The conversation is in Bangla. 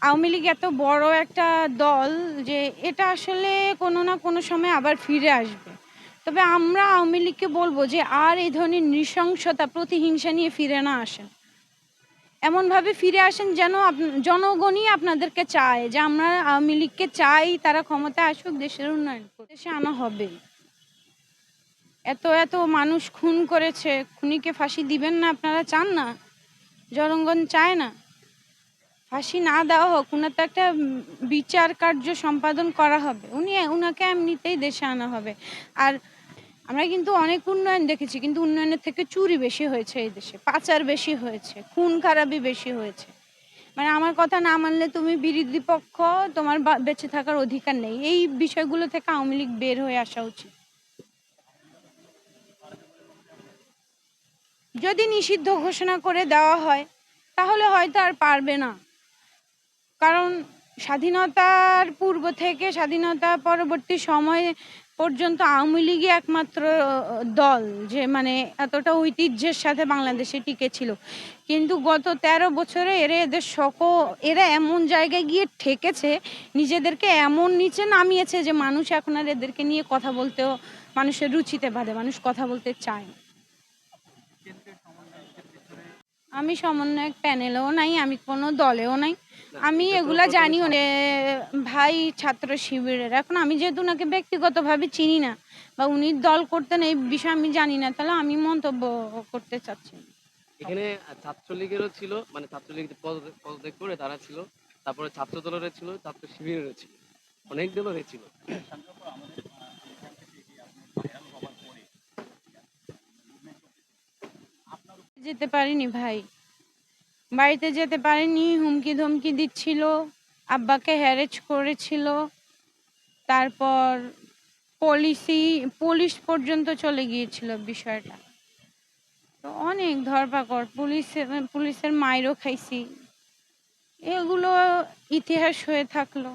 আওয়ামী লীগ এত বড় একটা দল যে এটা আসলে কোনো না কোনো সময় আবার ফিরে আসবে। তবে আমরা আওয়ামী লীগকে বলবো যে আর এই ধরনের নৃশংসতা প্রতিহিংসা নিয়ে ফিরে না আসেন, এমনভাবে ফিরে আসেন যেন জনগণই আপনাদেরকে চায় যে আমরা আওয়ামী লীগকে চাই, তারা ক্ষমতায় আসুক, দেশের উন্নয়ন দেশে আনা হবে। এত এত মানুষ খুন করেছে, খুনিকে ফাঁসি দিবেন না? আপনারা চান না? জনগণ চায় না ফাঁসি না দেওয়া হোক, উনার তো একটা বিচার কার্য সম্পাদন করা হবে, উনাকে এমনিতেই দেশে আনা হবে। আর আমরা কিন্তু অনেক উন্নয়ন দেখেছি, কিন্তু উন্নয়নের থেকে চুরি বেশি হয়েছে এই দেশে, পাচার বেশি হয়েছে, খুন খারাপি বেশি হয়েছে। মানে আমার কথা না মানলে তুমি বিরোধী পক্ষ, তোমার বেঁচে থাকার অধিকার নেই। এই বিষয়গুলো থেকে আওয়ামী লীগ বের হয়ে আসা উচিত। যদি নিষিদ্ধ ঘোষণা করে দেওয়া হয় তাহলে হয়তো আর পারবে না, কারণ স্বাধীনতার পূর্ব থেকে স্বাধীনতা পরবর্তী সময় পর্যন্ত আওয়ামী লীগই একমাত্র দল যে মানে এতটা ঐতিহ্যের সাথে বাংলাদেশে টিকে ছিল। কিন্তু গত ১৩ বছরে এরা এমন জায়গায় গিয়ে ঠেকেছে, নিজেদেরকে এমন নিচে নামিয়েছে যে মানুষ এখন আর এদেরকে নিয়ে কথা বলতেও মানুষের রুচিতে বাঁধে, মানুষ কথা বলতে চায় না। আমি সমন্বয়ক প্যানেলেও নাই, আমি কোনো দলেও নাই। আমি এগুলা জানিও না ভাই, ছাত্র শিবিরের। এখন আমি যেহেতু ওনাকে ব্যক্তিগতভাবে চিনি না বা উনি দল করতেন এই বিষয়ে আমি জানি না, তাহলে আমি মন্তব্য করতে চাচ্ছি না। এখানে ছাত্রলীগেরও ছিল, মানে ছাত্রলীগ পদত্যাগ করে তারা ছিল, তারপরে ছাত্র দলের ছিল, ছাত্র শিবিরেরও ছিল, অনেক দলেরই ছিল। যেতে পারিনি ভাই, বাড়িতে যেতে পারিনি, হুমকি ধমকি দিচ্ছিল, আব্বাকে হ্যারেজ করেছিল, তারপর পুলিশ পর্যন্ত চলে গিয়েছিল বিষয়টা। তো অনেক ধরপাকড়, পুলিশের মাইরও খাইছি, এগুলো ইতিহাস হয়ে থাকলো।